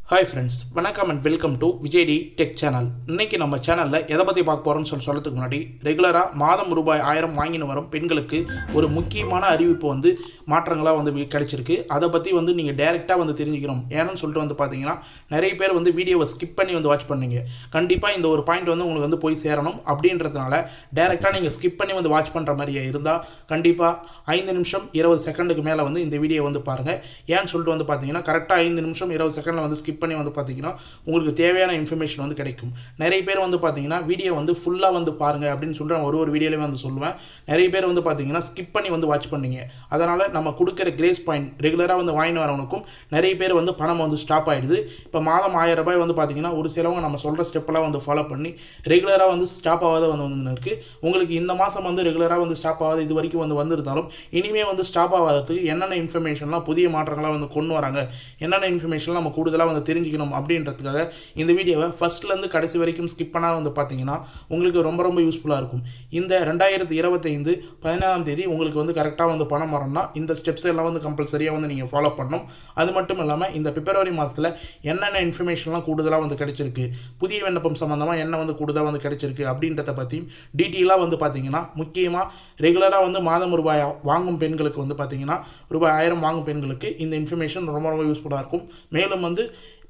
Hi friends, வணக்கம் and welcome to Vijay T tech channel. இன்றைக்கி நம்ம சேனலில் எதை பற்றி பார்க்க போகிறோம்னு சொல்கிறதுக்கு முன்னாடி ரெகுலராக மாதம் ரூபாய் 1000 வாங்கின்னு வரும் பெண்களுக்கு ஒரு முக்கியமான அறிவிப்பு மாற்றங்களாக கிடைச்சிருக்கு. அதை பற்றி நீங்கள் டேரெக்டாக தெரிஞ்சுக்கணும். ஏன்னு சொல்லிட்டு பார்த்தீங்கன்னா நிறைய பேர் வீடியோவை ஸ்கிப் பண்ணி வாட்ச் பண்ணீங்க. கண்டிப்பாக இந்த ஒரு பாயிண்ட் உங்களுக்கு போய் சேரணும் அப்படின்றதுனால டேரெக்டாக நீங்கள் ஸ்கிப் பண்ணி வாட்ச் பண்ணுற மாதிரியே இருந்தால் கண்டிப்பாக 5 நிமிஷம் 20 செகண்டுக்கு மேலே இந்த வீடியோ பாருங்கள். ஏன்னு சொல்லிட்டு பார்த்தீங்கன்னா கரெக்டாக 5 நிமிஷம் 20 செகண்டில் ஸ்கிப் பண்ணி பார்த்தீங்கன்னா உங்களுக்கு தேவையான இன்ஃபர்மேஷன் கிடைக்கும். நிறைய பேர் பார்த்தீங்கன்னா வீடியோ ஃபுல்லாக பாருங்க அப்படின்னு சொல்லிட்டு நான் ஒரு வீடியோலையும் சொல்லுவேன். நிறைய பேர் பார்த்தீங்கன்னா ஸ்கிப் பண்ணி வாட்ச் பண்ணீங்க. அதனால் நம்ம கொடுக்குற கிரேஸ் பாயிண்ட் ரெகுலராக வாங்கி வரவனுக்கும் நிறைய பேர் பணம் ஸ்டாப் ஆகிடுது. இப்போ மாதம் 1000 ரூபாய் பார்த்தீங்கன்னா ஒரு சிலவங்க நம்ம சொல்கிற ஸ்டெப்பெல்லாம் ஃபாலோ பண்ணி ரெகுலராக ஸ்டாப் ஆகாத இருக்குது. உங்களுக்கு இந்த மாதம் ரெகுலராக ஸ்டாப் ஆகாத இது வரைக்கும் வந்திருந்தாலும் இனிமேல் ஸ்டாப் ஆகாததுக்கு என்னென்ன இன்ஃபர்மேஷன்லாம் புதிய மாற்றங்களாக கொண்டு வராங்க, என்னென்ன இன்ஃபர்மேஷன்லாம் நம்ம கூடுதலாக தெரிஞ்சுக்கணும் அப்படின்றதுக்காக இந்த வீடியோவை ஃபர்ஸ்ட்லேருந்து கடைசி வரைக்கும் ஸ்கிப் பண்ணால் பார்த்தீங்கன்னா உங்களுக்கு ரொம்ப ரொம்ப யூஸ்ஃபுல்லாக இருக்கும். இந்த 2025 17ஆம் தேதி உங்களுக்கு கரெக்டாக பணம் வரணும்னா இந்த ஸ்டெப்ஸ் எல்லாம் கம்பல்சரியாக நீங்கள் ஃபாலோ பண்ணணும். அது மட்டும் இல்லாமல் இந்த பிப்ரவரி மாதத்தில் என்னென்ன இன்ஃபர்மேஷன்லாம் கூடுதலாக கிடைச்சிருக்கு, புதிய விண்ணப்பம் சம்மந்தமாக என்ன கூடுதலாக கிடைச்சிருக்கு அப்படின்றத பற்றியும் டீட்டெயிலாக பார்த்தீங்கன்னா முக்கியமாக ரெகுலராக மாதம் ரூபாய் வாங்கும் பெண்களுக்கு பார்த்தீங்கன்னா ரூபாய் 1000 வாங்கும் பெண்களுக்கு இந்த இன்ஃபர்மேஷன் ரொம்ப ரொம்ப யூஸ்ஃபுல்லாக இருக்கும். மேலும்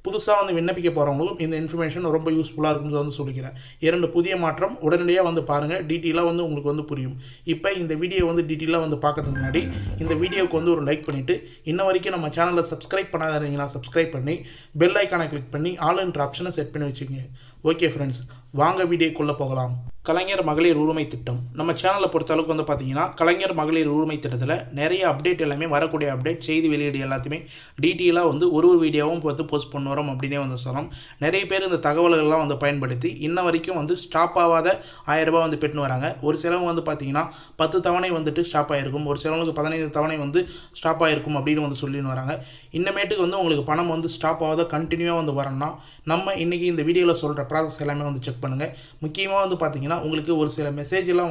புதுசாக விண்ணப்பிக்க போகிறவங்களுக்கும் இந்த இன்ஃபர்மேஷன் ரொம்ப யூஸ்ஃபுல்லாக இருக்கும்னு சொல்லிக்கிறேன். 2 புதிய மாற்றம் உடனடியாக பாருங்கள். டீட்டெயிலாக உங்களுக்கு புரியும். இப்போ இந்த வீடியோ டீட்டெயிலாக பார்க்கறதுக்கு முன்னாடி இந்த வீடியோவுக்கு ஒரு லைக் பண்ணிவிட்டு இன்ன வரைக்கும் நம்ம சேனலை சப்ஸ்கிரைப் பண்ணாதீங்கன்னா சப்ஸ்கிரைப் பண்ணி பெல் ஐக்கானை கிளிக் பண்ணி ஆல் என்ற ஆப்ஷனை செட் பண்ணி வச்சுக்கோங்க. ஓகே ஃப்ரெண்ட்ஸ், வாங்க வீடியோக்குள்ளே போகலாம். கலைஞர் மகளிர் உரிமை திட்டம் நம்ம சேனலை பொறுத்தளவுக்கு பார்த்தீங்கன்னா கலைஞர் மகளிர் உரிமை திட்டத்தில் நிறைய அப்டேட் எல்லாமே வரக்கூடிய அப்டேட் செய்தி வெளியீடு எல்லாத்தையுமே டீட்டெயிலாக ஒரு வீடியோவும் போஸ்ட் பண்ண வரோம் அப்படின்னே சொல்லலாம். நிறைய பேர் இந்த தகவல்கள்லாம் பயன்படுத்தி இன்ன வரைக்கும் ஸ்டாப் ஆகாத 1000 ரூபாய் பெற்றுன்னு வராங்க. ஒரு சிலவங்க பார்த்தீங்கன்னா 10 தவணை ஸ்டாப் ஆகிருக்கும், ஒரு சிலவங்களுக்கு 15 தவணை ஸ்டாப் ஆகிருக்கும் அப்படின்னு சொல்லின்னு வராங்க. இன்னமேட்டுக்கு உங்களுக்கு பணம் ஸ்டாப் ஆகாத கண்டினியூவாக வரணும்னா நம்ம இன்றைக்கி இந்த வீடியோவில் சொல்கிற ப்ராசஸ் எல்லாமே செக் பண்ணுங்கள். முக்கியமாக பார்த்தீங்கன்னா உங்களுக்கு ஒரு சில மெசேஜ் எல்லாம்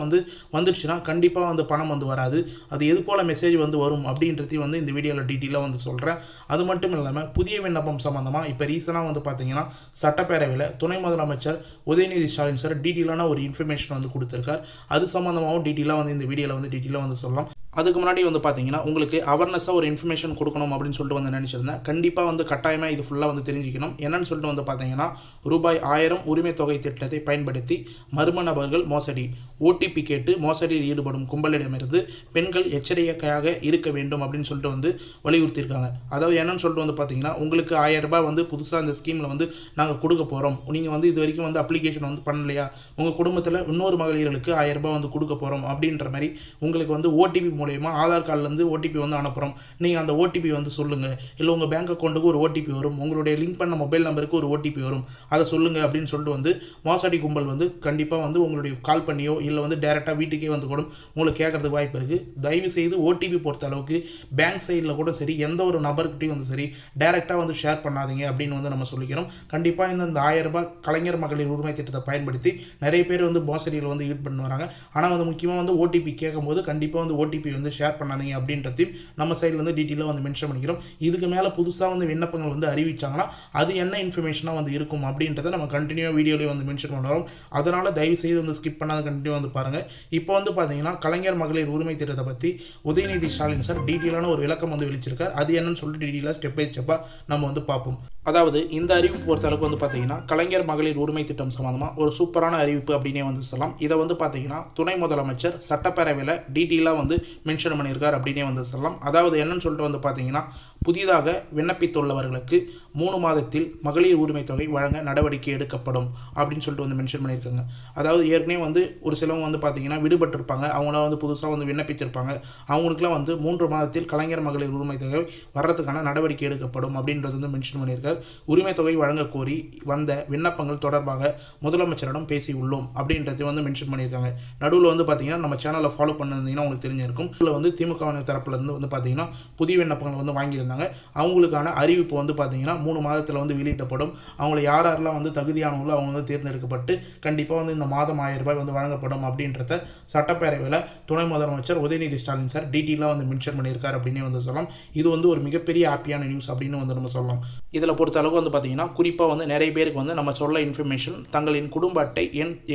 வந்துடுச்சுன்னா கண்டிப்பாக பணம் வராது. அது எது போல் மெசேஜ் வரும் அப்படின்றதையும் இந்த வீடியோவில் டீட்டெயிலாக சொல்கிறேன். அது மட்டும் இல்லாமல் புதிய விண்ணப்பம் சம்மந்தமாக இப்போ ரீசனாக பார்த்தீங்கன்னா சட்டப்பேரவையில் துணை முதலமைச்சர் உதயநிதி ஸ்டாலின் சார் டீட்டெயிலான ஒரு இன்ஃபர்மேஷன் கொடுத்துருக்கார். அது சம்மந்தமாகவும் டீட்டெயிலாக இந்த வீடியோவில் டீட்டெயிலாக சொல்லலாம். அதுக்கு முன்னாடி பார்த்தீங்கன்னா உங்களுக்கு அவேர்னஸாக ஒரு இன்ஃபர்மேஷன் கொடுக்கணும் அப்படின்னு சொல்லிட்டு நினச்சிருந்தேன். கண்டிப்பாக கட்டாயமாக இது ஃபுல்லாக தெரிஞ்சுக்கணும். என்னன்னு சொல்லிட்டு பார்த்தீங்கன்னா ரூபாய் 1000 உரிமை தொகை திட்டத்தை பயன்படுத்தி மர்ம நபர்கள் மோசடி ஓடிபி கேட்டு மோசடியில் ஈடுபடும் கும்பலிடமிருந்து பெண்கள் எச்சரிக்கையாக இருக்க வேண்டும் அப்படின்னு சொல்லிட்டு வலியுறுத்தியிருக்காங்க. அதாவது என்னன்னு சொல்லிட்டு பார்த்தீங்கன்னா உங்களுக்கு 1000 ரூபாய் புதுசாக இந்த ஸ்கீமில் நாங்கள் கொடுக்க போகிறோம். நீங்கள் இது வரைக்கும் அப்ளிகேஷன் பண்ணலையா, உங்கள் குடும்பத்தில் இன்னொரு மகளிர்களுக்கு 1000 ரூபாய் கொடுக்க போகிறோம் அப்படின்ற மாதிரி உங்களுக்கு ஓடிபி மூலமா ஆதார் கார்டுலேருந்து ஓடிபி அனுப்புகிறோம். நீங்கள் அந்த ஓடிபி சொல்லுங்கள், இல்லை உங்கள் பேங்க் அக்கௌண்ட்டுக்கு ஒரு ஓடிபி வரும், உங்களுடைய லிங்க் பண்ண மொபைல் நம்பருக்கு ஒரு ஓடிபி வரும், அதை சொல்லுங்கள் அப்படின்னு சொல்லிட்டு மோசடி கும்பல் கண்டிப்பாக உங்களுடைய கால் பண்ணியோ இல்லை டேரெக்டாக வீட்டுக்கே கூட உங்களுக்கு கேட்கறதுக்கு வாய்ப்பு இருக்குது. தயவு செய்து ஓடிபி பொறுத்த அளவுக்கு பேங்க் சைடில் கூட சரி எந்த ஒரு நபர்கிட்டையும் சரி டேரெக்டாக ஷேர் பண்ணாதீங்க அப்படின்னு நம்ம சொல்லிக்கிறோம். கண்டிப்பாக இந்த 1000 ரூபாய் கலைஞர் மகளிர் உரிமை திட்டத்தை பயன்படுத்தி நிறைய பேர் மோசடியில் ஈடுபட்டு வராங்க. ஆனால் முக்கியமாக ஓடிபி கேட்கும்போது கண்டிப்பாக ஓடிபி ஷேர் பண்ணாதீங்க அப்படின்றதையும் நம்ம சைடில் டீட்டெயிலாக மென்ஷன் பண்ணிக்கிறோம். இதுக்கு மேலே புதுசாக விண்ணப்பங்கள் அறிவிச்சாங்கன்னா அது என்ன இன்ஃபர்மேஷனாக இருக்கும் அப்படின்றத நம்ம கண்டினியூவாக வீடியோலேயே மென்ஷன் பண்ணுறோம். அதனால் தயவு செய்து ஸ்கிப் பண்ணாத கண்டினியூ பாருங்கள். இப்போ பார்த்தீங்கன்னா கலைஞர் மகளிர் உரிமை திட்டத்தை பற்றி உதயநிதி ஸ்டாலின் சார் டீட்டெயிலான ஒரு விளக்கம் வெளிச்சிருக்கார். அது என்னன்னு சொல்லிட்டு டீட்டெயிலாக ஸ்டெப் பை ஸ்டெப்பாக நம்ம பார்ப்போம். அதாவது இந்த அறிவிப்பு பொறுத்தளவுக்கு பார்த்தீங்கன்னா கலைஞர் மகளிர் உரிமை திட்டம் சம்மந்தமாக ஒரு சூப்பரான அறிவிப்பு அப்படின்னே சொல்லலாம். இதை பார்த்தீங்கன்னா துணை முதலமைச்சர் சட்டப்பேரவையில் டீட்டெயிலாக மென்ஷன் பண்ணியிருக்கார் அப்படின்னே சொல்லலாம். அதாவது என்னன்னு சொல்லிட்டு பார்த்தீங்கன்னா புதிதாக விண்ணப்பித்துள்ளவர்களுக்கு 3 மாதத்தில் மகளிர் உரிமை தொகை வழங்க நடவடிக்கை எடுக்கப்படும் அப்படின்னு சொல்லிட்டு மென்ஷன் பண்ணியிருக்காங்க. அதாவது ஏற்கனவே ஒரு சிலவங்க பார்த்தீங்கன்னா விடுபட்டிருப்பாங்க, அவங்களாம் புதுசாக விண்ணப்பித்திருப்பாங்க. அவங்களுக்குலாம் 3 மாதத்தில் கலைஞர் மகளிர் உரிமை தொகை வர்றதுக்கான நடவடிக்கை எடுக்கப்படும் அப்படின்றது மென்ஷன் பண்ணியிருக்காரு. உரிமை தொகை வழங்க கோரி வந்த விண்ணப்பங்கள் தொடர்பாக முதலமைச்சரிடம் பேசி உள்ளோம் அப்படின்றத மென்ஷன் பண்ணியிருக்காங்க. நடுவில் பார்த்தீங்கன்னா நம்ம சேனலை ஃபாலோ பண்ணிருந்தீங்கன்னா உங்களுக்கு தெரிஞ்சிருக்கும். இதில் திமுக தரப்புல இருந்து பார்த்தீங்கன்னா புதிய விண்ணப்பங்கள் வாங்கியிருக்காங்க. சொல்லியிருந்தாங்க. அவங்களுக்கான அறிவிப்பு வந்து பார்த்தீங்கன்னா 3 மாதத்தில் வந்து வெளியிடப்படும். அவங்கள யாரெல்லாம் வந்து தகுதியானவங்களோ அவங்க வந்து தேர்ந்தெடுக்கப்பட்டு கண்டிப்பாக வந்து இந்த மாதம் 1000 ரூபாய் வந்து வழங்கப்படும் அப்படின்றத சட்டப்பேரவையில் துணை முதலமைச்சர் உதயநிதி ஸ்டாலின் சார் டீட்டெயிலாக வந்து மென்ஷன் பண்ணியிருக்காரு அப்படின்னே வந்து சொல்லலாம். இது வந்து ஒரு மிகப்பெரிய ஹாப்பியான நியூஸ் அப்படின்னு வந்து நம்ம சொல்லலாம். இதில் பொறுத்த அளவுக்கு வந்து பார்த்தீங்கன்னா குறிப்பாக வந்து நிறைய பேருக்கு வந்து நம்ம சொல்ல இன்ஃபர்மேஷன் தங்களின் குடும்ப அட்டை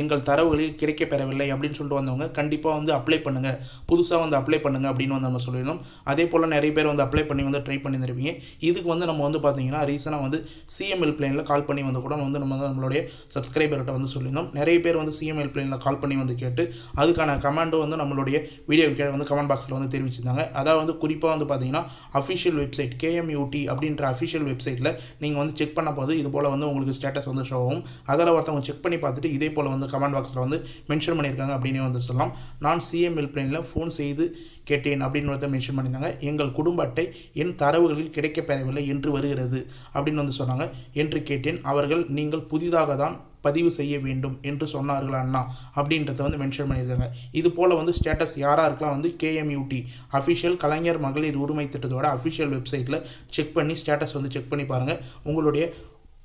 எங்கள் தரவுகளில் கிடைக்கப்பெறவில்லை அப்படின்னு சொல்லிட்டு வந்தவங்க கண்டிப்பாக வந்து அப்ளை பண்ணுங்கள், புதுசாக வந்து அப்ளை பண்ணுங்கள் அப்படின்னு வந்து நம்ம சொல்லியிருந்தோம். அதே போல் நிறைய பேர் வந்து அப்ளை பண்ணி வந்து ட்ரை பண்ணியிருப்பீங்க. இதுக்கு வந்து நம்ம வந்து பார்த்தீங்கன்னா ரீசனாக வந்து சிஎம் ஹெல்ப்லைனில் கால் பண்ணி வந்து கூட வந்து நம்மளுடைய சப்ஸ்கிரைபர்கிட்ட வந்து சொல்லியிருந்தோம். நிறைய பேர் வந்து சிஎம் ஹெல்ப்லைனில் கால் பண்ணி வந்து கேட்டு அதுக்கான கமெண்டும் வந்து நம்மளுடைய வீடியோ கீழே வந்து கமெண்ட் பாக்ஸில் வந்து தெரிவிச்சிருந்தாங்க. அதாவது வந்து குறிப்பாக வந்து பார்த்தீங்கன்னா அஃபிஷியல் வெப்சைட் KMUT அப்படின்ற அஃபிஷியல் வெப்சைட்டில் நீங்கள் வந்து செக் பண்ண போது இது போல் வந்து உங்களுக்கு ஸ்டேட்டஸ் வந்து ஷோ ஆகும். அதில் ஒருத்தவங்க செக் பண்ணி பார்த்துட்டு இதே போல் வந்து கமெண்ட் பாக்ஸில் வந்து மென்ஷன் பண்ணியிருக்காங்க அப்படின்னு வந்து சொல்லலாம். நான் சிஎம் ஹெல்ப்லைனில் ஃபோன் செய்து கேட்டேன் அப்படின்னு ஒருத்தர் மென்ஷன் பண்ணியிருந்தாங்க. எங்கள் குடும்ப அட்டை என் தரவுகளில் கிடைக்கப்பெறவில்லை என்று வருகிறது அப்படின்னு வந்து சொன்னாங்க. என்று கேட்டேன். அவர்கள் நீங்கள் புதிதாக தான் பதிவு செய்ய வேண்டும் என்று சொன்னார்கள் அண்ணா அப்படின்றத வந்து மென்ஷன் பண்ணியிருக்காங்க. இது போல் வந்து ஸ்டேட்டஸ் யாராக இருக்கலாம் வந்து KMUT அஃபிஷியல் கலைஞர் மகளிர் உரிமை திட்டத்தோட அஃபிஷியல் வெப்சைட்டில் செக் பண்ணி ஸ்டேட்டஸ் வந்து செக் பண்ணி பாருங்கள். உங்களுடைய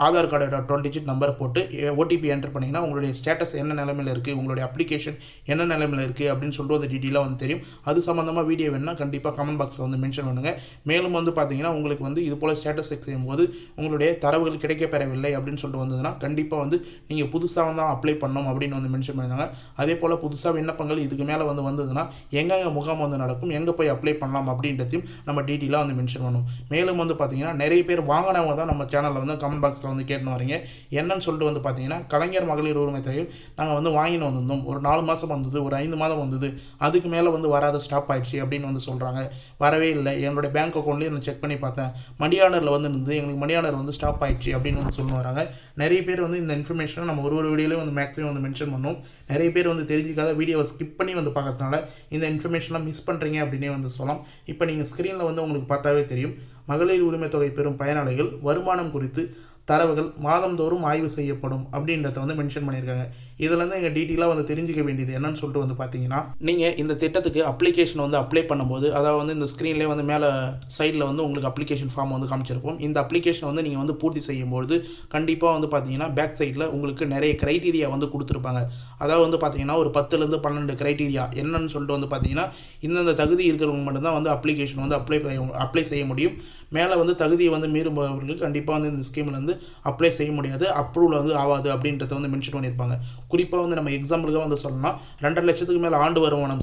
ஆதார் கார்டோட 12 டிஜிட் நம்பரை போட்டு OTP என்டர் பண்ணிங்கன்னா உங்களுடைய ஸ்டேட்டஸ் என்ன நிலைமையில் இருக்குது, உங்களுடைய அப்ளிகேஷன் என்ன நிலைமையில் இருக்குது அப்படின்னு சொல்லிட்டு வந்து டீட்டெயிலாக வந்து தெரியும். அது சம்மந்தமாக வீடியோ வேணுன்னா கண்டிப்பாக கமெண்ட் பாக்ஸில் வந்து மென்ஷன் பண்ணுங்கள். மேலும் வந்து பார்த்தீங்கன்னா உங்களுக்கு வந்து இது போல் ஸ்டேட்டஸ் செக் செய்யும்போது உங்களுடைய தரவுகள் கிடைக்கப்பெறவில்லை அப்படின்னு சொல்லிட்டு வந்ததுன்னா கண்டிப்பாக வந்து நீங்கள் புதுசாக தான் அப்ளை பண்ணணும் அப்படின்னு வந்து மென்ஷன் பண்ணியிருந்தாங்க. அதே போல் புதுசாக விண்ணப்பங்கள் இதுக்கு மேலே வந்து வந்ததுன்னா எங்கெங்கே முகாம் வந்து நடக்கும், எங்கே போய் அப்ளை பண்ணலாம் அப்படின்றதையும் நம்ம டீட்டெயிலாக வந்து மென்ஷன் பண்ணணும். மேலும் வந்து பார்த்தீங்கன்னா நிறைய பேர் வாங்கினவங்க தான் நம்ம சேனலில் வந்து கமெண்ட் பாக்ஸில் வந்து கேட்டு வரீங்க. என்னன்னு சொல்லிட்டு வந்து பார்த்தீங்கன்னா கலைஞர் மகளிர் உரிமை தொகையில் நாங்கள் வந்து வாங்கின்னு வந்திருந்தோம். ஒரு 4 மாதம் வந்தது, ஒரு 5 மாதம் வந்தது, அதுக்கு மேலே வந்து வராத ஸ்டாப் ஆயிடுச்சு அப்படின்னு வந்து சொல்கிறாங்க. வரவே இல்லை, என்னோடய பேங்க் அக்கௌண்ட்லேயே நான் செக் பண்ணி பார்த்தேன், மணி ஆர்டரில் வந்து இருந்தது, எங்களுக்கு மணி ஆர்டர் வந்து ஸ்டாப் ஆயிடுச்சு அப்படின்னு வந்து சொல்ல வராங்க. நிறைய பேர் வந்து இந்த இன்ஃபர்மேஷனை நம்ம ஒரு வீடியோலையும் வந்து மேக்ஸிமம் வந்து மென்ஷன் பண்ணோம். நிறைய பேர் வந்து தெரிஞ்சிக்காத வீடியோவை ஸ்கிப் பண்ணி வந்து பார்க்கறதுனால இந்த இன்ஃபர்மேஷன்லாம் மிஸ் பண்ணுறீங்க அப்படின்னே வந்து சொல்லலாம். இப்போ நீங்கள் ஸ்க்ரீனில் வந்து உங்களுக்கு பார்த்தாவே தெரியும். மகளிர் உரிமை தொகை பெறும் பயனாளிகள் வருமானம் குறித்து தரவுகள் மாதந்தோறும் ஆய்வு செய்யப்படும் அப்படின்றத வந்து மென்ஷன் பண்ணியிருக்காங்க. இதுலேருந்து எங்கள் டீட்டெயிலாக வந்து தெரிஞ்சிக்க வேண்டியது என்னன்னு சொல்லிட்டு வந்து பார்த்தீங்கன்னா நீங்கள் இந்த திட்டத்துக்கு அப்ளிகேஷன் வந்து அப்ளை பண்ணும்போது அதாவது வந்து இந்த ஸ்க்ரீன்லேயே வந்து மேலே சைடில் வந்து உங்களுக்கு அப்ளிகேஷன் ஃபார்ம் வந்து காமிச்சிருப்போம். இந்த அப்ளிகேஷன் வந்து நீங்கள் வந்து பூர்த்தி செய்யும்போது கண்டிப்பாக வந்து பார்த்தீங்கன்னா பேக் சைடில் உங்களுக்கு நிறைய க்ரைட்டீரியா வந்து கொடுத்துருப்பாங்க. அதாவது வந்து பார்த்தீங்கன்னா ஒரு 10லேருந்து 12 க்ரைட்டீரியா என்னன்னு சொல்லிட்டு வந்து பார்த்தீங்கன்னா இந்தந்த தகுதி இருக்கிறவங்க மட்டும்தான் வந்து அப்ளிகேஷன் வந்து அப்ளை செய்ய முடியும். மேலே வந்து தகுதியை வந்து மீறுபவர்களுக்கு கண்டிப்பாக வந்து இந்த ஸ்கீமில் வந்து அப்ளை செய்ய முடியாது, அப்ரூவல் வந்து ஆகாது அப்படின்றத வந்து மென்ஷன் பண்ணியிருப்பாங்க. குறிப்பாக வந்து நம்ம எக்ஸாம்பிளுக்காக வந்து சொல்லணும்னா 2.5 லட்சத்துக்கு மேலே ஆண்டு வருமானம்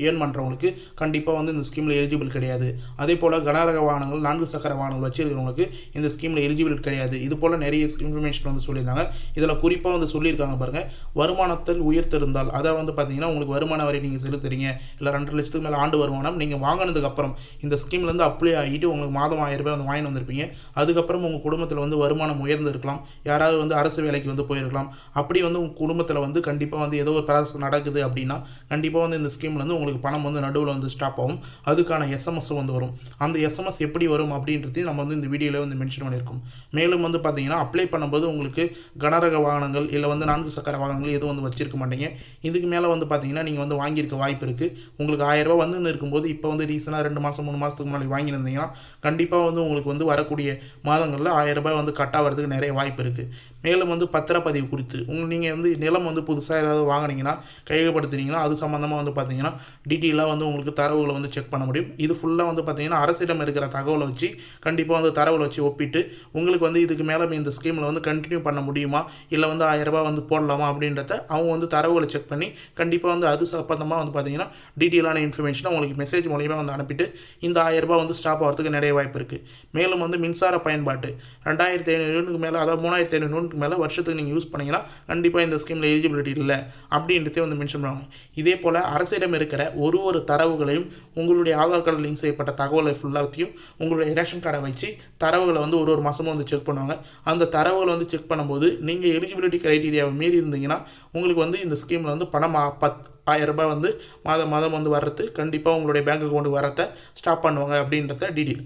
ஏர்ன் பண்ணுறவங்களுக்கு கண்டிப்பாக வந்து இந்த ஸ்கீமில் எலிஜிபிள் கிடையாது. அதே போல் கனரக வாகனங்கள் 4 சக்கர வாகனங்கள் வச்சிருக்கிறவங்களுக்கு இந்த ஸ்கீமில் எலிஜிபிள் கிடையாது. இது போல் நிறைய இன்ஃபர்மேஷன் வந்து சொல்லியிருந்தாங்க. இதில் குறிப்பாக வந்து சொல்லியிருக்காங்க பாருங்கள், வருமானத்தில் உயர்த்திருந்தால் அதாவது வந்து பார்த்தீங்கன்னா உங்களுக்கு வருமான வரி நீங்கள் செலுத்துறீங்க இல்லை 2.5 லட்சத்துக்கு மேலே ஆண்டு வருமானம் நீங்கள் வாங்கினதுக்கப்புறம் இந்த ஸ்கீம்லேருந்து அப்ளை ஆகிட்டு உங்களுக்கு மாதம் 1000 ரூபாய் வந்து வாங்கிட்டு வந்திருப்பீங்க. அதுக்கப்புறம் உங்கள் குடும்பத்தில் வந்து வருமானம் உயர்ந்து இருக்கலாம், யாராவது வந்து அரசு வேலைக்கு வந்து போயிருக்கலாம். அப்படி வந்து உங்கள் குடும்பத்தில் வந்து கண்டிப்பாக வந்து ஏதோ ஒரு ப்ராசஸ் நடக்குது அப்படின்னா கண்டிப்பாக வந்து இந்த ஸ்கீமில் வந்து உங்களுக்கு பணம் வந்து நடுவில் வந்து ஸ்டாப் ஆகும். அதுக்கான SMS வந்து வரும். அந்த SMS எப்படி வரும் அப்படின்றதையும் நம்ம வந்து இந்த வீடியோவில் வந்து மென்ஷன் பண்ணியிருக்கோம். மேலும் வந்து பார்த்தீங்கன்னா அப்ளை பண்ணும்போது உங்களுக்கு கனரக வாகனங்கள் இல்லை வந்து 4 சக்கர வாகனங்கள் எதுவும் வந்து வச்சிருக்க மாட்டீங்க. இதுக்கு மேலே வந்து பார்த்தீங்கன்னா நீங்கள் வந்து வாங்கியிருக்க வாய்ப்பு இருக்குது. உங்களுக்கு 1000 ரூபாய் வந்து இருக்கும்போது இப்போ வந்து ரீசனாக 2 மாதம் 3 மாதத்துக்கு முன்னாடி வாங்கியிருந்தீங்கன்னா கண்டிப்பாக வந்து உங்களுக்கு வந்து வரக்கூடிய மாதங்களில் 1000 ரூபாய் வந்து கட் ஆகிறதுக்கு நிறைய வாய்ப்பு இருக்குது. மேலும் வந்து பத்திரப்பதிவு குறித்து நீங்கள் வந்து நிலம் வந்து புதுசாக ஏதாவது வாங்கினீங்கன்னா கையகப்படுத்தினீங்கன்னா அது சம்மந்தமாக வந்து பார்த்தீங்கன்னா டீட்டெயிலாக வந்து உங்களுக்கு தரவுகளை வந்து செக் பண்ண முடியும். இது ஃபுல்லாக வந்து பார்த்தீங்கன்னா அரசிடம் இருக்கிற தகவலை வச்சு கண்டிப்பாக வந்து தரவுகளை வச்சு ஒப்பிட்டு உங்களுக்கு வந்து இதுக்கு மேலே இந்த ஸ்கீமில் வந்து கண்டினியூ பண்ண முடியுமா இல்லை வந்து 1000 ரூபாய் வந்து போடலாமா அப்படின்றத அவங்க வந்து தரவுகளை செக் பண்ணி கண்டிப்பாக வந்து அது சம்பந்தமாக வந்து பார்த்தீங்கன்னா டீட்டெயிலான இன்ஃபர்மேஷனை உங்களுக்கு மெசேஜ் மூலியமாக வந்து அனுப்பிட்டு இந்த 1000 ரூபாய் வந்து ஸ்டாப் ஆகிறதுக்கு நிறைய வாய்ப்பு இருக்குது. மேலும் வந்து மின்சார பயன்பாட்டு 2500 யூனிட்டுக்கு மேலே அதாவது 3500 யூனிட்டுக்கு மேலே வருஷத்துக்கு நீங்கள் யூஸ் பண்ணிங்கன்னா கண்டிப்பாக இந்த ஸ்கீமில் எலிஜிபிலிட்டி இல்லை அப்படின்றதே வந்து மென்ஷன் பண்ணுவாங்க. இதே போல் அரசிடம் இருக்கிற ஒரு தரவுகளையும் உங்களுடைய ஆதார் கார்டு லிங்க் செய்யப்பட்ட தகவலை ஃபுல்லாத்தையும் உங்களுடைய ரேஷன் கார்டை வச்சு தரவுகளை வந்து ஒரு மாதமும் வந்து செக் பண்ணுவாங்க. அந்த தரவுகளை வந்து செக் பண்ணும்போது நீங்கள் எலிஜிபிலிட்டி க்ரைட்டீரியாவை மீறி இருந்தீங்கன்னா உங்களுக்கு வந்து இந்த ஸ்கீமில் வந்து பணம் 1000 ரூபாய் வந்து மாதம் வந்து வர்றது கண்டிப்பாக உங்களுடைய பேங்க் அக்கௌண்ட்டுக்கு வரத்தை ஸ்டாப் பண்ணுவாங்க அப்படின்றத டீட்டெயில்.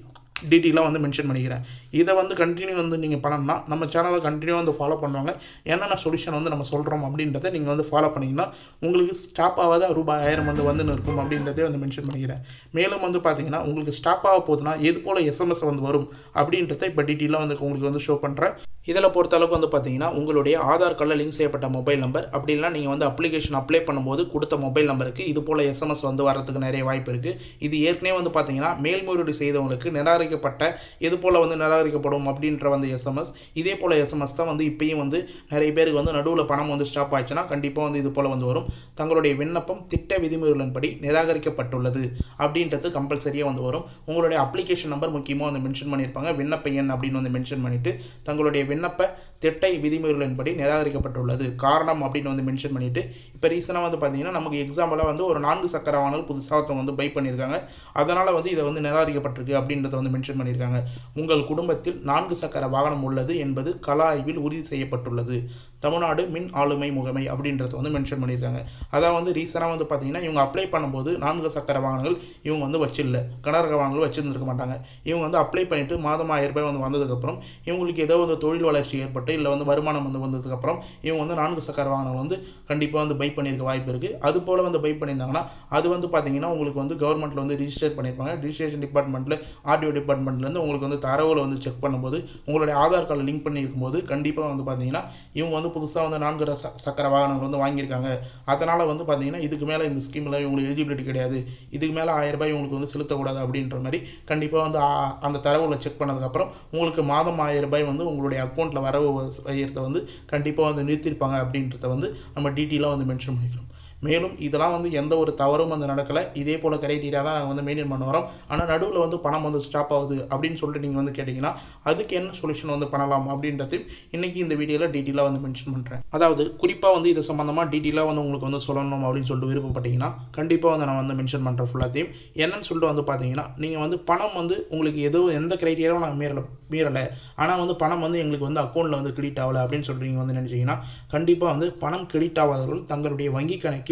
டீட்டெயிலாக வந்து மென்ஷன் பண்ணிக்கிறேன். இதை வந்து கண்டினியூ வந்து நீங்கள் பண்ணணும்னா நம்ம சேனலை கண்டினியூ வந்து ஃபாலோ பண்ணுவாங்க. என்னென்ன சொல்யூஷன் வந்து நம்ம சொல்கிறோம் அப்படின்றத நீங்கள் வந்து ஃபாலோ பண்ணிங்கன்னா உங்களுக்கு ஸ்டாப் ஆகாத ரூபாய் 1000 வந்துன்னு இருக்கும் அப்படின்றதே வந்து மென்ஷன் பண்ணிக்கிறேன். மேலும் வந்து பார்த்தீங்கன்னா உங்களுக்கு ஸ்டாப் ஆக போகுதுன்னா எது போல் எஸ்எம்எஸ் வந்து வரும் அப்படின்றத இப்போ டீட்டெயிலாக வந்து உங்களுக்கு வந்து ஷோ பண்ணுறேன். இதில் பொறுத்தளவுக்கு வந்து பார்த்தீங்கன்னா உங்களுடைய ஆதார் கார்டில் லிங்க் செய்யப்பட்ட மொபைல் நம்பர் அப்படி இல்லைனா நீங்கள் வந்து அப்ளிகேஷன் அப்ளை பண்ணும்போது கொடுத்த மொபைல் நம்பருக்கு இது போல் எஸ்எம்எஸ் வந்து வரதுக்கு நிறைய வாய்ப்பு இருக்குது. இது ஏற்கனவே வந்து பார்த்தீங்கன்னா மேல்முறையீடு செய்தவங்களுக்கு நிராகரிக்கப்பட்ட இது போல் வந்து நிராகரிக்கப்படும் அப்படின்ற வந்து எஸ்எம்எஸ். இதே போல் எஸ்எம்எஸ் தான் வந்து இப்பயும் வந்து நிறைய பேருக்கு வந்து நடுவில் பணம் வந்து ஸ்டாப் ஆயிடுச்சுன்னா கண்டிப்பாக வந்து இது போல் வந்து வரும். தங்களுடைய விண்ணப்பம் திட்ட விதிமுறைகளின்படி நிராகரிக்கப்பட்டுள்ளது அப்படின்றது கம்பல்சரியாக வந்து வரும். உங்களுடைய அப்ளிகேஷன் நம்பர் முக்கியமாக வந்து மென்ஷன் பண்ணியிருப்பாங்க. விண்ணப்ப எண் அப்படின்னு வந்து மென்ஷன் பண்ணிவிட்டு தங்களுடைய விண்ணப்ப திட்டை விதிமுறைகளின்படி நிராகரிக்கப்பட்டுள்ளது காரணம் அப்படின்னு வந்து மென்ஷன் பண்ணிவிட்டு இப்போ ரீசனாக வந்து பார்த்தீங்கன்னா நமக்கு எக்ஸாம்பிளாக வந்து ஒரு 4 சக்கர வாகனம் புதுசாக ஒருத்தவங்க வந்து பை பண்ணியிருக்காங்க. அதனால் வந்து இதை வந்து நிராகரிக்கப்பட்டிருக்கு அப்படின்றத வந்து மென்ஷன் பண்ணியிருக்காங்க. உங்கள் குடும்பத்தில் 4 சக்கர வாகனம் உள்ளது என்பது கள ஆய்வில் உறுதி செய்யப்பட்டுள்ளது. தமிழ்நாடு மின் ஆளுமை முகமை அப்படின்றத வந்து மென்ஷன் பண்ணியிருக்காங்க. அதான் வந்து ரீசனாக வந்து பார்த்தீங்கன்னா இவங்க அப்ளை பண்ணும்போது 4 சக்கர வாகனங்கள் இவங்க வந்து வச்சிடல, கனரக வாகனங்கள் வச்சுருந்துருக்க மாட்டாங்க. இவங்க வந்து அப்ளை பண்ணிவிட்டு மாதம் 1000 ரூபாய் வந்து வந்ததுக்கப்புறம் இவங்களுக்கு ஏதோ வந்து தொழில் வளர்ச்சி ஏற்பட்டு இல்லை வந்து வருமானம் வந்து வந்ததுக்கப்புறம் இவங்க வந்து 4 சக்கர வாகனங்கள் வந்து கண்டிப்பாக வந்து பை பண்ணியிருக்க வாய்ப்பு இருக்குது. அது போல் வந்து பை பண்ணியிருந்தாங்கன்னா அது வந்து பார்த்தீங்கன்னா உங்களுக்கு வந்து கவர்மெண்ட்டில் வந்து ரிஜிஸ்டர் பண்ணியிருப்பாங்க. ரிஜிஸ்ட்ரேஷன் டிபார்ட்மெண்ட்டில் ஆர்டிஓ டிபார்ட்மெண்ட்லேருந்து உங்களுக்கு வந்து தரவில் வந்து செக் பண்ணும்போது உங்களுடைய ஆதார் கார்டு லிங்க் பண்ணியிருக்கும்போது கண்டிப்பாக வந்து பார்த்தீங்கன்னா இவங்க வந்து புதுசாக வந்து 4 சக்கர வாகனங்கள் வந்து வாங்கியிருக்காங்க. அதனால் வந்து பார்த்தீங்கன்னா இதுக்கு மேலே இந்த ஸ்கீமில் இவங்களுக்கு எலிஜிபிலிட்டி கிடையாது, இதுக்கு மேலே 1000 ரூபாய் இவங்களுக்கு வந்து செலுத்தக்கூடாது அப்படின்ற மாதிரி கண்டிப்பாக வந்து அந்த தரவில் செக் பண்ணதுக்கப்புறம் உங்களுக்கு மாதம் 1000 ரூபாய் வந்து உங்களுடைய அக்கௌண்ட்டில் வரவு செய்யறதை வந்து கண்டிப்பாக வந்து நிறுத்திருப்பாங்க அப்படின்றத வந்து நம்ம டீட்டெயிலாக வந்து மென்ஷன் பண்ணிக்கிறோம். மேலும் இதெல்லாம் வந்து எந்த ஒரு தவறும் வந்து நடக்கலை. இதே போல் கிரைட்டீரியா தான் நாங்கள் வந்து மெயின்டைன் பண்ண வரோம். ஆனால் நடுவில் வந்து பணம் வந்து ஸ்டாப் ஆகுது அப்படின்னு சொல்லிட்டு நீங்கள் வந்து கேட்டிங்கன்னா அதுக்கு என்ன சொல்யூஷன் வந்து பண்ணலாம் அப்படின்றது இன்றைக்கி இந்த வீடியோவில் டீட்டெயிலாக வந்து மென்ஷன் பண்ணுறேன். அதாவது குறிப்பாக வந்து இது சம்மந்தமாக டீட்டெயிலாக வந்து உங்களுக்கு வந்து சொல்லணும் அப்படின்னு சொல்லிட்டு விருப்பப்பட்டீங்கன்னா கண்டிப்பாக வந்து நான் வந்து மென்ஷன் பண்ணுறேன் ஃபுல்லாத்தையும். என்னன்னு சொல்லிட்டு வந்து பார்த்தீங்கன்னா நீங்கள் வந்து பணம் வந்து உங்களுக்கு எந்த கிரைட்டீரியாவும் நாங்கள் மீறலை, ஆனால் வந்து பணம் வந்து எங்களுக்கு வந்து அக்கௌண்ட்டில் வந்து கிரெடிட் ஆகலை அப்படின்னு சொல்கிறீங்க வந்து நினச்சிங்கன்னா கண்டிப்பாக வந்து பணம் கிரெடிட் ஆகாதவர்கள் தங்களுடைய வங்கி கணக்கில்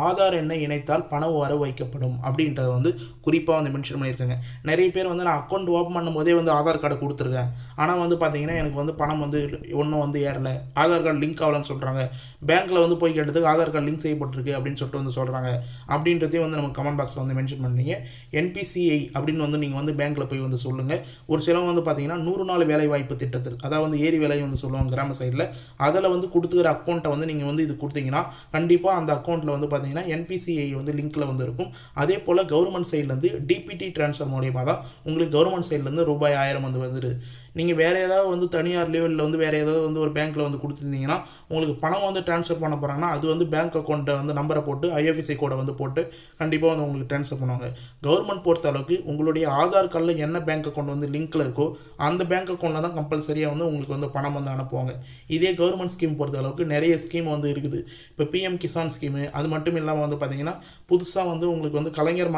ஆதார் எண்ணை இணைத்தால் பணம் வரவு வைக்கப்படும் அப்படின்றத வந்து குறிப்பாக வந்து மென்ஷன் பண்ணியிருக்காங்க. நிறைய பேர் வந்து நான் அக்கௌண்ட் ஓப்பன் பண்ணும்போதே வந்து ஆதார் கார்டை கொடுத்துருக்கேன், ஆனால் வந்து பார்த்தீங்கன்னா எனக்கு வந்து பணம் வந்து ஒன்றும் வந்து ஏறலை, ஆதார் கார்டு லிங்க் ஆகலன்னு சொல்கிறாங்க. பேங்க்கில் வந்து போய் கேட்டதுக்கு ஆதார் கார்டு லிங்க் செய்யப்பட்டிருக்கு அப்படின்னு சொல்லிட்டு வந்து சொல்கிறாங்க. அப்படின்றதையும் வந்து நம்ம கமெண்ட் பாக்ஸில் வந்து மென்ஷன் பண்ணீங்க. என்பிசிஐ அப்படின்னு வந்து நீங்கள் வந்து பேங்க்கில் போய் வந்து சொல்லுங்கள். ஒரு சிலவங்க வந்து பார்த்தீங்கன்னா 100 நாள் வேலை வாய்ப்பு திட்டத்தில் அதாவது ஏரி வேலை வந்து சொல்லுவாங்க கிராம சைடில், அதில் வந்து கொடுத்துக்கிற அக்கௌண்ட்டை வந்து நீங்கள் வந்து இது கொடுத்தீங்கன்னா கண்டிப்பாக அந்த அக்கௌண்ட்டில் வந்து பார்த்தீங்கன்னா என்பிசிஐ வந்து லிங்க்கில் வந்து இருக்கும். அதே போல் கவர்மெண்ட் சைட்லேருந்து டிபிடி ட்ரான்ஸ்ஃபர் மூலியமாக தான் உங்களுக்கு கவர்மெண்ட் சைட்லேருந்து ரூபாய் 1000 வந்து வந்துடுது. நீங்கள் வேறு ஏதாவது வந்து தனியார் லெவலில் வந்து வேறு ஏதாவது வந்து ஒரு பேங்க்கில் வந்து கொடுத்துருந்தீங்கன்னா உங்களுக்கு பணம் வந்து ட்ரான்ஸ்ஃபர் பண்ண போகிறாங்கன்னா அது வந்து பேங்க் அக்கௌண்ட்டை வந்து நம்பரை போட்டு ஐஎஃப்எஸ்சி கோடை வந்து போட்டு கண்டிப்பாக வந்து உங்களுக்கு ட்ரான்ஸ்ஃபர் பண்ணுவாங்க. கவர்மெண்ட் பொறுத்த அளவுக்கு உங்களுடைய ஆதார் கார்டில் என்ன பேங்க் அக்கௌண்ட் வந்து லிங்க்கில் இருக்கோ அந்த பேங்க் அக்கௌண்ட்டில் தான் கம்பல்சரியாக வந்து உங்களுக்கு வந்து பணம் வந்து அனுப்புவாங்க. இதே கவர்மெண்ட் ஸ்கீம் பொறுத்த அளவுக்கு நிறைய ஸ்கீம் வந்து இருக்குது. இப்போ பிஎம் கிசான் ஸ்கீமு அது மட்டும் இல்லாமல் வந்து பார்த்திங்கன்னா புதுசாக வந்து உங்களுக்கு வந்து கலைஞர்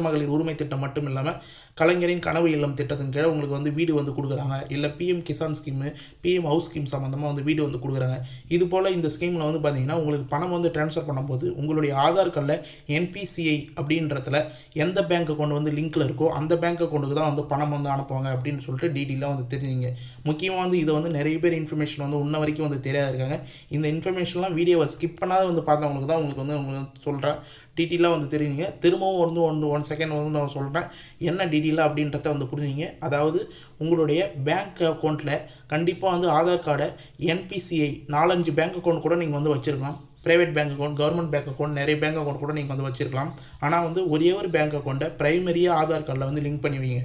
மகளிர் உரிமை திட்டம் மட்டும் இல்லாமல் கலைஞரின் கனவு இல்லம் திட்டத்தின் கீழே உங்களுக்கு வந்து வீடு வந்து கொடுக்குறாங்க. இல்லை PM Kisan scheme PM house scheme சம்மந்தமாக வந்து வீடு வந்து கொடுக்குறாங்க. இது போல் இந்த ஸ்கீமில் வந்து பார்த்திங்கன்னா உங்களுக்கு பணம் வந்து ட்ரான்ஸ்ஃபர் பண்ணும்போது உங்களுடைய ஆதார் கார்டில் என்பிசிஐ அப்படின்றதுல எந்த பேங்க் அக்கௌண்ட் வந்து லிங்க்கில் இருக்கோ அந்த பேங்க் அக்கௌண்ட்டுக்கு தான் வந்து பணம் வந்து அனுப்புவாங்க அப்படின்னு சொல்லிட்டு டீட்டெயிலாக வந்து தெரிஞ்சுங்க. முக்கியமாக வந்து இதை வந்து நிறைய பேர் இன்ஃபர்மேஷன் வந்து இன்ன வரைக்கும் வந்து தெரியாது இருக்காங்க. இந்த இன்ஃபர்மேஷன்லாம் வீடியோவை ஸ்கிப் பண்ணாத வந்து பார்த்தவங்களுக்கு தான் உங்களுக்கு சொல்கிறேன். டீட்டெயிலாக வந்து தெரியுங்க. திரும்பவும் வந்து 1 செகண்ட் வந்து நான் சொல்கிறேன் என்ன டீட்டெயிலாக அப்படின்றத வந்து புரிஞ்சுங்க. அதாவது உங்களுடைய பேங்க் அக்கௌண்ட்டில் கண்டிப்பாக வந்து ஆதார் கார்டை என்பிசிஐ 4-5 பேங்க் அக்கௌண்ட் கூட நீங்கள் வந்து வச்சுருக்கலாம். Private bank account, government bank account, நிறைய பேங்க் அக்கௌண்ட் கூட நீங்கள் வந்து வச்சுருக்கலாம். ஆனால் வந்து ஒரே ஒரு பேங்க் அக்கௌண்ட்டை ப்ரைமரியாக ஆதார் கார்டில் வந்து லிங்க் பண்ணி வைங்க.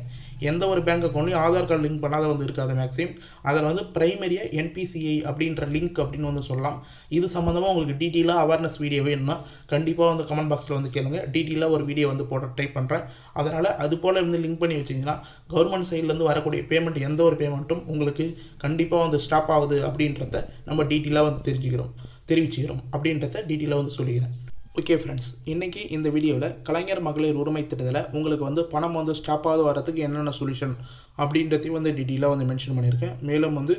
எந்த ஒரு பேங்க் அக்கௌண்ட்லையும் ஆதார் கார்டு லிங்க் பண்ணாத வந்து இருக்காது மேக்ஸிமம். அதில் வந்து ப்ரைமரியாக என்பிசிஐ அப்படின்ற லிங்க் அப்படின்னு வந்து சொல்லலாம். இது சம்மந்தமாக உங்களுக்கு டீட்டெயிலாக அவேர்னஸ் வீடியோ வேணும்னா கண்டிப்பாக வந்து கமெண்ட் பாக்ஸில் வந்து கேளுங்க. டீட்டெயிலாக ஒரு வீடியோ வந்து போட ட்ரை பண்ணுறேன். அதனால் அது போல் வந்து லிங்க் பண்ணி வச்சிங்கன்னா கவர்மெண்ட் சைட்லேருந்து வரக்கூடிய பேமெண்ட் எந்த ஒரு பேமெண்ட்டும் உங்களுக்கு கண்டிப்பாக வந்து ஸ்டாப் ஆகுது அப்படின்றத நம்ம டீட்டெயிலாக வந்து தெரிவிச்சுக்கிறோம் அப்படின்றத டீட்டெயிலாக வந்து சொல்லிக்கிறேன். ஓகே ஃப்ரெண்ட்ஸ், இன்றைக்கி இந்த வீடியோவில் கலைஞர் மகளிர் உரிமை திட்டத்தில் உங்களுக்கு வந்து பணம் வந்து ஸ்டாப் ஆகாத வரதுக்கு என்னென்ன சொல்யூஷன் அப்படின்றதையும் வந்து டீட்டெயிலாக வந்து மென்ஷன் பண்ணியிருக்கேன். மேலும் வந்து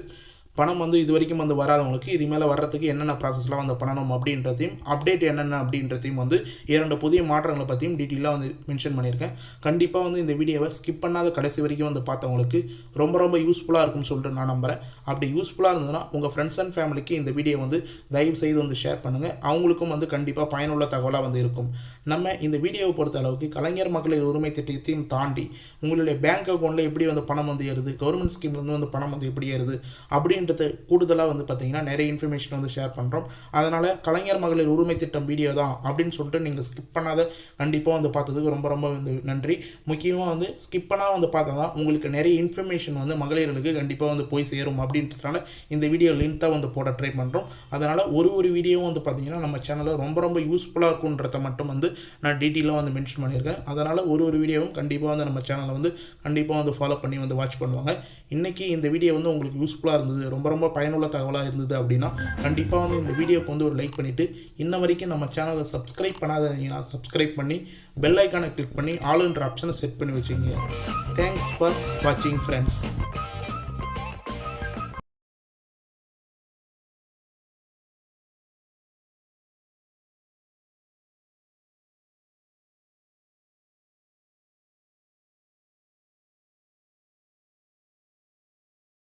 பணம் வந்து இது வரைக்கும் வந்து வராதவங்களுக்கு இது மேலே வர்றதுக்கு என்னென்ன ப்ராசஸ்லாம் வந்து பண்ணணும் அப்படின்றதையும் அப்டேட் என்னென்ன அப்படின்றதையும் வந்து 2 புதிய மாற்றங்களை பற்றியும் டீட்டெயிலாக வந்து மென்ஷன் பண்ணியிருக்கேன். கண்டிப்பாக வந்து இந்த வீடியோவை ஸ்கிப் பண்ணாத கடைசி வரைக்கும் வந்து பார்த்தவங்களுக்கு ரொம்ப யூஸ்ஃபுல்லாக இருக்கும்னு சொல்லிட்டு நான் நம்புகிறேன். அப்படி யூஸ்ஃபுல்லாக இருந்ததுன்னா உங்கள் ஃப்ரெண்ட்ஸ் அண்ட் ஃபேமிலிக்கு இந்த வீடியோ வந்து தயவு செய்து வந்து ஷேர் பண்ணுங்கள். அவங்களுக்கும் வந்து கண்டிப்பாக பயனுள்ள தகவலாக வந்து இருக்கும். நம்ம இந்த வீடியோவை பொறுத்த அளவுக்கு கலைஞர் மகளிர் உரிமை திட்டத்தையும் தாண்டி உங்களுடைய பேங்க் அக்கௌண்ட்டில் எப்படி வந்து பணம் வந்து ஏறுது, கவர்மெண்ட் ஸ்கீம்லேருந்து வந்து பணம் வந்து எப்படி ஏறுது அப்படின்றது கூடுதலாக வந்து பார்த்திங்கன்னா நிறைய இன்ஃபர்மேஷன் வந்து ஷேர் பண்ணுறோம். அதனால் கலைஞர் மகளிர் உரிமை திட்டம் வீடியோ தான் அப்படின்னு சொல்லிட்டு நீங்கள் ஸ்கிப் பண்ணாத கண்டிப்பாக வந்து பார்த்ததுக்கு ரொம்ப வந்து நன்றி. முக்கியமாக வந்து ஸ்கிப் பண்ணால் வந்து பார்த்தா தான் உங்களுக்கு நிறைய இன்ஃபர்மேஷன் வந்து மகளிர்களுக்கு கண்டிப்பாக வந்து போய் சேரும் அப்படின்றதுனால இந்த வீடியோ லிங்க் தான் வந்து போட ட்ரை பண்ணுறோம். அதனால் ஒரு வீடியோவும் வந்து பார்த்திங்கன்னா நம்ம சேனலில் ரொம்ப யூஸ்ஃபுல்லாக இருக்குன்றத மட்டும் வந்து நான் டீட்டெயிலாக வந்து மென்ஷன் பண்ணியிருக்கேன். அதனால் ஒரு வீடியோவும் கண்டிப்பாக வந்து நம்ம சேனலை வந்து கண்டிப்பாக வந்து ஃபாலோ பண்ணி வந்து வாட்ச் பண்ணுவாங்க. இன்றைக்கி இந்த வீடியோ வந்து உங்களுக்கு யூஸ்ஃபுல்லாக இருந்தது, ரொம்ப பயனுள்ள தகவலாக இருந்தது அப்படின்னா கண்டிப்பாக வந்து இந்த வீடியோக்கு வந்து ஒரு லைக் பண்ணிவிட்டு இன்ன வரைக்கும் நம்ம சேனலை சப்ஸ்கிரைப் பண்ணாதீங்கன்னா சப்ஸ்கிரைப் பண்ணி பெல் ஐக்கானை கிளிக் பண்ணி ஆல்ன்ற ஆப்ஷனை செட் பண்ணி வச்சுங்க. தேங்க்ஸ் ஃபார் வாட்சிங் ஃப்ரெண்ட்ஸ்.